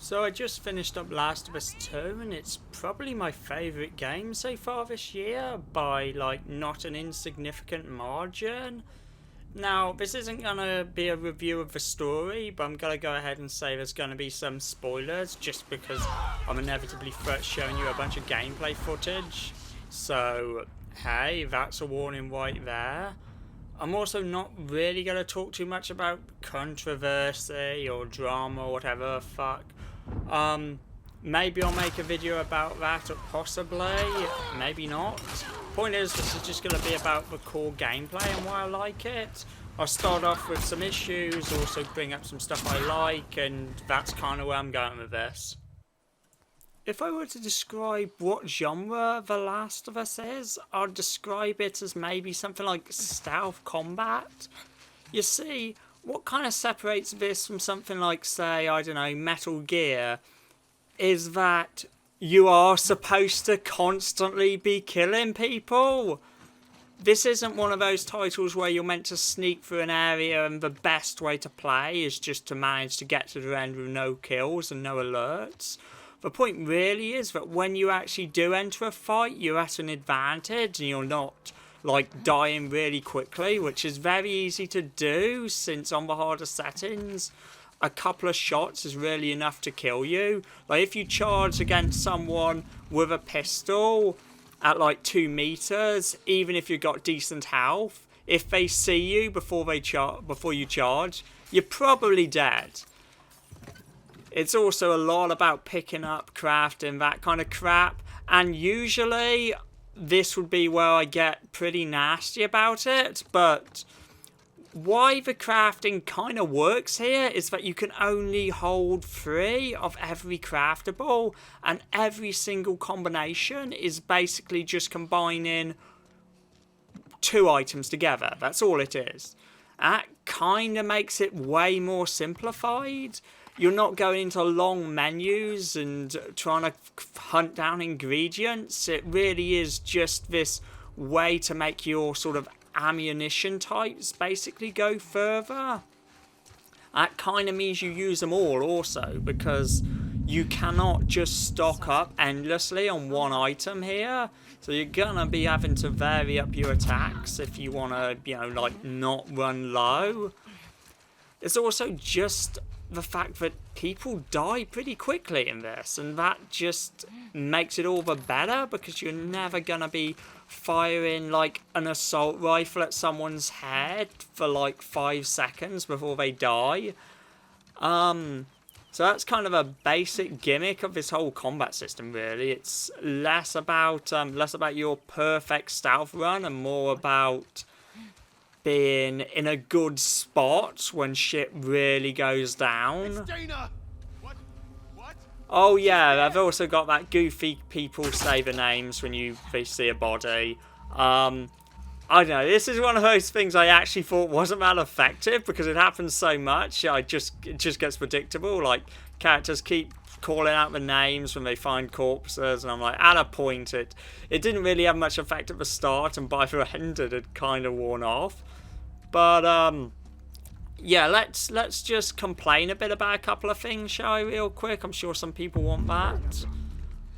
So I just finished up Last of Us 2 and it's probably my favourite game so far this year by like not an insignificant margin. Now this isn't going to be a review of the story, but I'm going to go ahead and say there's going to be some spoilers just because I'm inevitably first showing you a bunch of gameplay footage. So hey, that's a warning right there. I'm also not really going to talk too much about controversy or drama or whatever the fuck. Maybe I'll make a video about that, or possibly, maybe not. Point is, this is just going to be about the core gameplay and why I like it. I'll start off with some issues, also bring up some stuff I like, and that's kind of where I'm going with this. If I were to describe what genre The Last of Us is, I'd describe it as maybe something like stealth combat. You see, what kind of separates this from something like, say, I don't know, Metal Gear, is that you are supposed to constantly be killing people. This isn't one of those titles where you're meant to sneak through an area and the best way to play is just to manage to get to the end with no kills and no alerts. The point really is that when you actually do enter a fight, you're at an advantage and you're not like dying really quickly, which is very easy to do since on the harder settings a couple of shots is really enough to kill you. Like if you charge against someone with a pistol at like 2 meters, even if you've got decent health, if they see you before you charge, you're probably dead. It's also a lot about picking up, crafting, that kind of crap, and usually this would be where I get pretty nasty about it, but why the crafting kind of works here is that you can only hold 3 of every craftable, and every single combination is basically just combining 2 items together. That's all it is. That kind of makes it way more simplified. You're not going into long menus and trying to hunt down ingredients. It really is just this way to make your sort of ammunition types basically go further. That kind of means you use them all also, because you cannot just stock up endlessly on one item here. So you're gonna be having to vary up your attacks if you want to, you know, like not run low. It's also just the fact that people die pretty quickly in this, and that just makes it all the better because you're never gonna be firing like an assault rifle at someone's head for like 5 seconds before they die. So that's kind of a basic gimmick of this whole combat system, really. It's less about your perfect stealth run and more about being in a good spot when shit really goes down. What? Oh yeah, I've also got that goofy people say the names when they see a body. I don't know, this is one of those things I actually thought wasn't that effective because it happens so much. It just gets predictable. Like, characters keep calling out the names when they find corpses, and I'm like, at a point, it didn't really have much effect at the start, and by the end it had kind of worn off. But yeah, let's just complain a bit about a couple of things, shall we, real quick? I'm sure some people want that.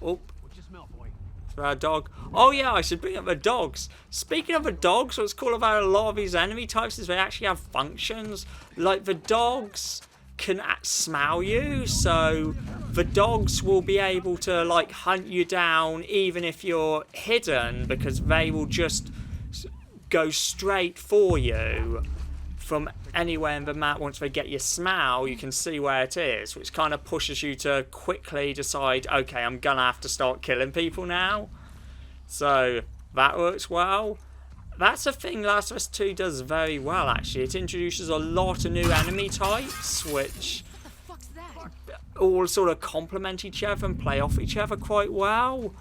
Oh, what's your smell, boy? It's our dog. Oh yeah, I should bring up the dogs. Speaking of the dogs, what's cool about a lot of these enemy types is they actually have functions. Like the dogs can smell you, so the dogs will be able to like hunt you down even if you're hidden, because they will just go straight for you from anywhere in the map. Once they get your smell, you can see where it is, which kind of pushes you to quickly decide, okay, I'm gonna have to start killing people now. So that works well. That's a thing Last of Us 2 does very well, actually. It introduces a lot of new enemy types, which all sort of complement each other and play off each other quite well.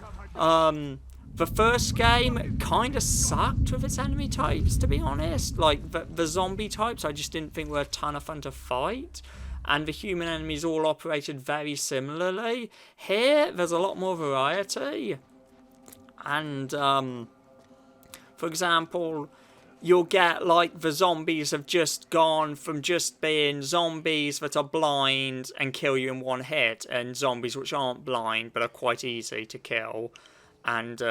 The first game kind of sucked with its enemy types, to be honest. Like, the zombie types I just didn't think were a ton of fun to fight. And the human enemies all operated very similarly. Here, there's a lot more variety. And, for example, you'll get like the zombies have just gone from just being zombies that are blind and kill you in one hit, and zombies which aren't blind but are quite easy to kill, and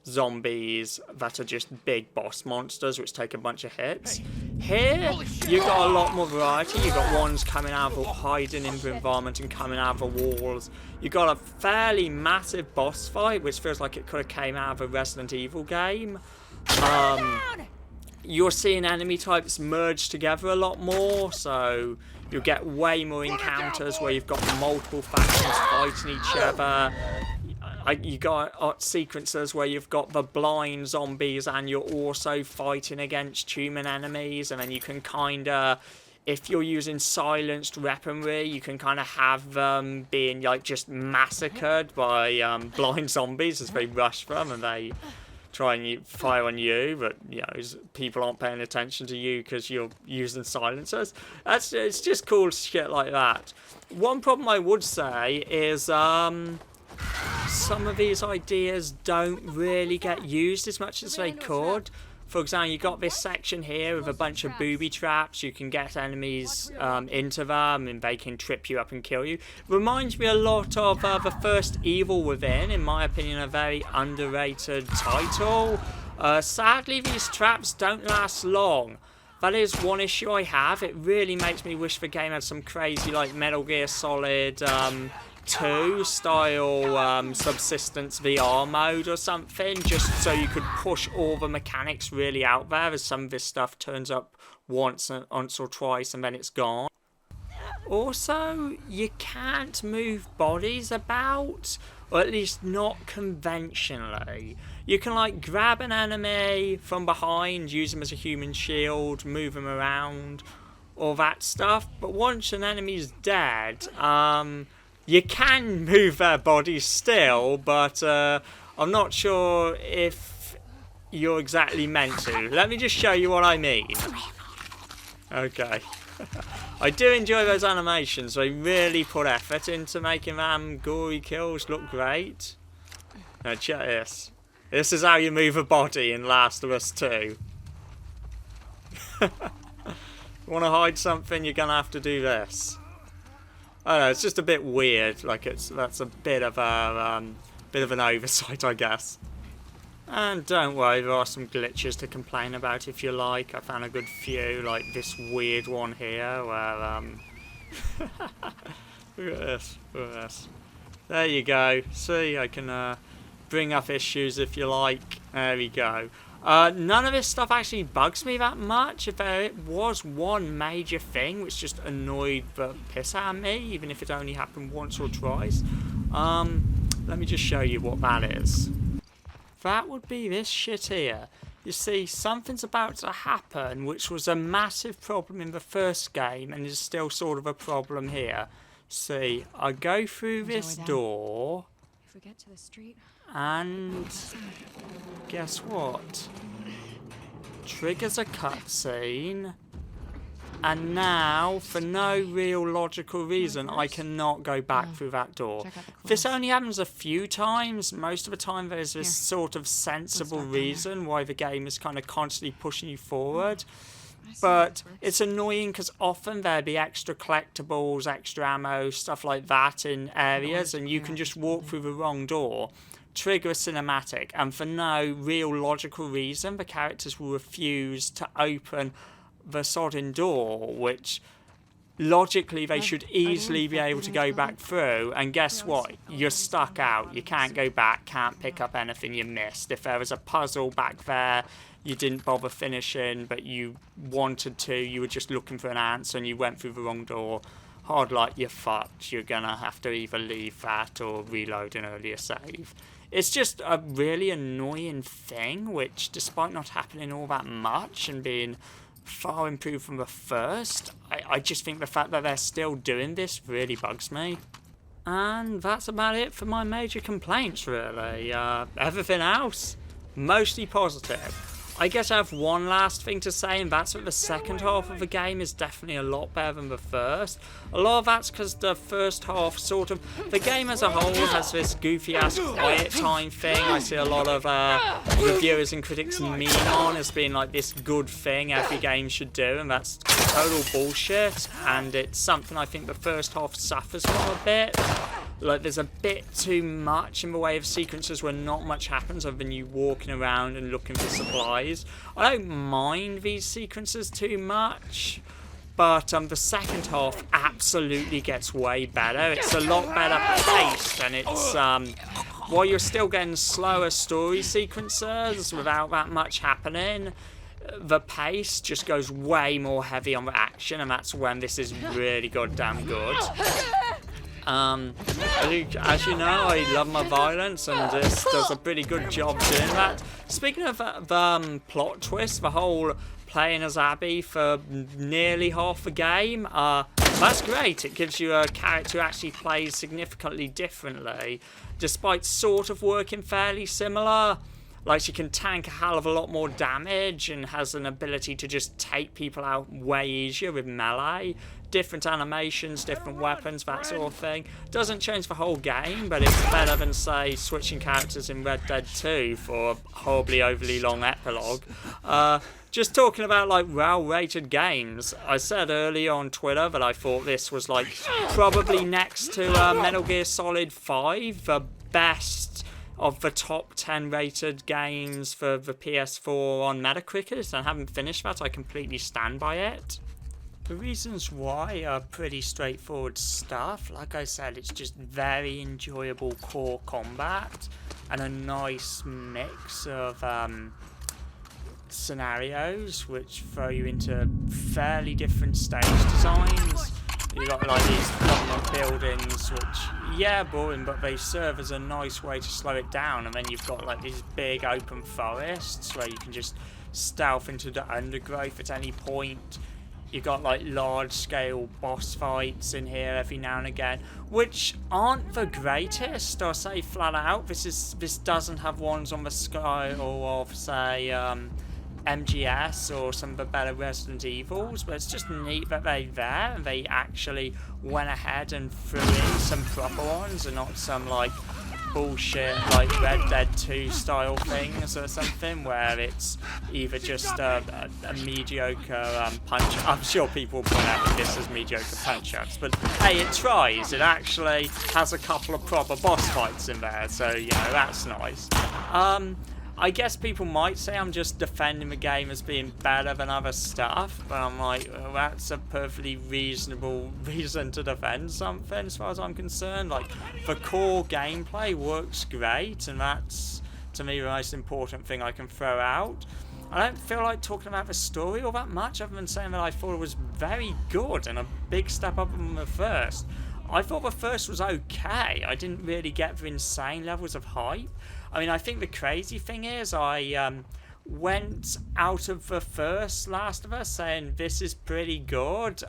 zombies that are just big boss monsters which take a bunch of hits. Here, you've got a lot more variety. You've got ones coming out of hiding in the environment and coming out of the walls. You've got a fairly massive boss fight, which feels like it could have came out of a Resident Evil game. You're seeing enemy types merge together a lot more, so you'll get way more encounters where you've got multiple factions fighting each other. You got sequences where you've got the blind zombies and you're also fighting against human enemies, and then you can kind of, if you're using silenced weaponry, you can kind of have them being like just massacred by blind zombies as they rush them and they try and fire on you, but you know, people aren't paying attention to you because you're using silencers. It's just cool shit like that. One problem I would say is some of these ideas don't really get used as much as they could. For example, you got this section here with a bunch of booby traps. You can get enemies into them and they can trip you up and kill you. Reminds me a lot of the first Evil Within, in my opinion, a very underrated title. Sadly, these traps don't last long. That is one issue I have. It really makes me wish the game had some crazy like Metal Gear Solid 2 style subsistence VR mode or something, just so you could push all the mechanics really out there, as some of this stuff turns up once or twice and then it's gone. Also, you can't move bodies about, or at least not conventionally. You can like grab an enemy from behind, use them as a human shield, move them around, all that stuff, but once an enemy's dead, you can move their bodies still, but I'm not sure if you're exactly meant to. Let me just show you what I mean. Okay. I do enjoy those animations. They really put effort into making them gory kills look great. Now check this. This is how you move a body in Last of Us 2. Want to hide something, you're going to have to do this. I don't know, it's just a bit weird. Like that's a bit of an oversight, I guess. And don't worry, there are some glitches to complain about if you like. I found a good few, like this weird one here where look at this, look at this. There you go. See, I can bring up issues if you like. There we go. None of this stuff actually bugs me that much. If there was one major thing which just annoyed the piss out of me, even if it only happened once or twice, let me just show you what that is. That would be this shit here. You see, something's about to happen which was a massive problem in the first game and is still sort of a problem here. See, I go through this door, if we get to the street, and guess what? Triggers a cutscene, and now, for no real logical reason, I cannot go back through that door. This only happens a few times. Most of the time there's this sort of sensible reason why the game is kind of constantly pushing you forward. But it's annoying because often there'll be extra collectibles, extra ammo, stuff like that in areas, and you can just walk through the wrong door, trigger a cinematic, and for no real logical reason the characters will refuse to open the sodding door, which logically they should easily be able to go back through, and guess what? You're stuck out. You can't go back, can't pick up anything you missed. If there was a puzzle back there you didn't bother finishing but you wanted to, you were just looking for an answer and you went through the wrong door, hard like you're fucked. You're gonna have to either leave that or reload an earlier save. It's just a really annoying thing, which despite not happening all that much and being far improved from the first, I just think the fact that they're still doing this really bugs me. And that's about it for my major complaints, really. Everything else, mostly positive. I guess I have one last thing to say, and that's that the second half of the game is definitely a lot better than the first. A lot of that's because the first half sort of... The game as a whole has this goofy-ass quiet time thing. I see a lot of reviewers and critics meme on as being like this good thing every game should do, and that's total bullshit, and it's something I think the first half suffers from a bit. Like, there's a bit too much in the way of sequences where not much happens other than you walking around and looking for supplies. I don't mind these sequences too much, but the second half absolutely gets way better. It's a lot better paced, and it's, while you're still getting slower story sequences without that much happening, the pace just goes way more heavy on the action, and that's when this is really goddamn good. As you know, I love my violence, and this does a pretty good job doing that. Speaking of the plot twist, the whole playing as Abby for nearly half the game, that's great. It gives you a character who actually plays significantly differently, despite sort of working fairly similar. Like, she can tank a hell of a lot more damage and has an ability to just take people out way easier with melee. Different animations, different weapons, that sort of thing. Doesn't change the whole game, but it's better than, say, switching characters in Red Dead 2 for a horribly overly long epilogue. Just talking about, like, well-rated games, I said earlier on Twitter that I thought this was, like, probably next to Metal Gear Solid 5, the best of the top 10 rated games for the PS4 on Metacritic. I haven't finished that. I completely stand by it. The reasons why are pretty straightforward stuff. Like I said, it's just very enjoyable core combat and a nice mix of scenarios which throw you into fairly different stage designs. You got like these government buildings which, yeah, boring, but they serve as a nice way to slow it down, and then you've got like these big open forests where you can just stealth into the undergrowth at any point. You've got like large scale boss fights in here every now and again, which aren't the greatest. I'll say flat out, this doesn't have ones on the scale of, say, MGS or some of the better Resident Evils, but it's just neat that they're there and they actually went ahead and threw in some proper ones and not some like bullshit like Red Dead 2 style things or something where it's either just a mediocre punch. I'm sure people will point out that this is mediocre punch-ups, but hey, it tries. It actually has a couple of proper boss fights in there, so you know, that's nice. I guess people might say I'm just defending the game as being better than other stuff, but I'm like, well, that's a perfectly reasonable reason to defend something as far as I'm concerned. Like, the core gameplay works great, and that's, to me, the most important thing I can throw out. I don't feel like talking about the story all that much, other than saying that I thought it was very good and a big step up from the first. I thought the first was okay. I didn't really get the insane levels of hype. I mean, I think the crazy thing is I went out of the first Last of Us saying this is pretty good,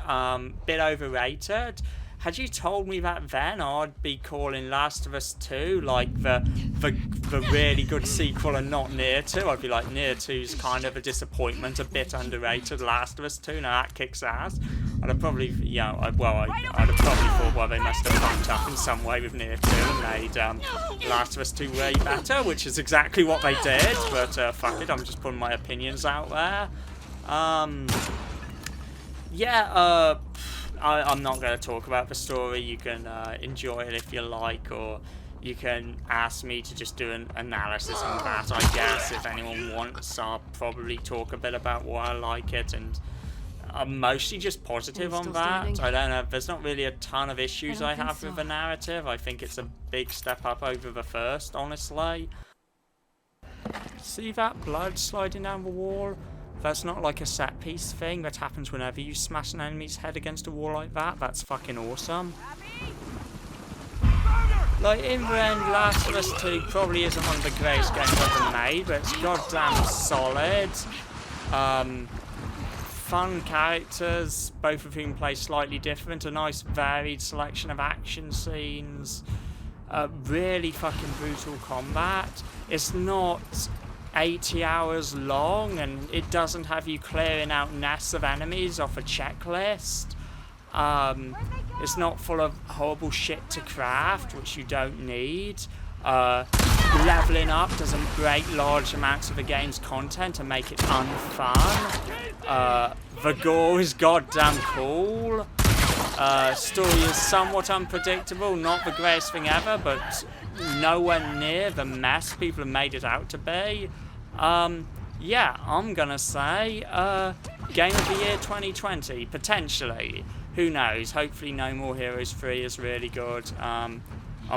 bit overrated. Had you told me that then, I'd be calling Last of Us 2 like the really good sequel and not Nier 2. I'd be like, Nier 2's kind of a disappointment, a bit underrated. Last of Us 2, now that kicks ass. I'd have probably, I'd have probably thought, well, they must have fucked up in some way with Nier 2 and made Last of Us 2 way better, which is exactly what they did, but fuck it, I'm just putting my opinions out there. I'm not going to talk about the story. You can enjoy it if you like, or you can ask me to just do an analysis on that, I guess. If anyone wants, I'll probably talk a bit about why I like it, and I'm mostly just positive on that. I don't know, there's not really a ton of issues I have with the narrative. I think it's a big step up over the first, honestly. See that blood sliding down the wall? That's not like a set piece thing that happens whenever you smash an enemy's head against a wall like that. That's fucking awesome. Like, in the end, Last of Us 2 probably isn't one of the greatest games ever made, but it's goddamn solid. Fun characters, both of whom play slightly different, a nice varied selection of action scenes, really fucking brutal combat. It's not 80 hours long, and it doesn't have you clearing out nests of enemies off a checklist. It's not full of horrible shit to craft, which you don't need. Leveling up doesn't break large amounts of the game's content and make it unfun. The gore is goddamn cool. Story is somewhat unpredictable, not the greatest thing ever, but nowhere near the mess people have made it out to be. Yeah, I'm gonna say, Game of the Year 2020, potentially. Who knows? Hopefully No More Heroes 3 is really good. I'm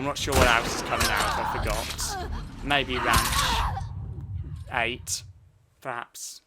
not sure what else is coming out, I forgot. Maybe Ranch 8, perhaps.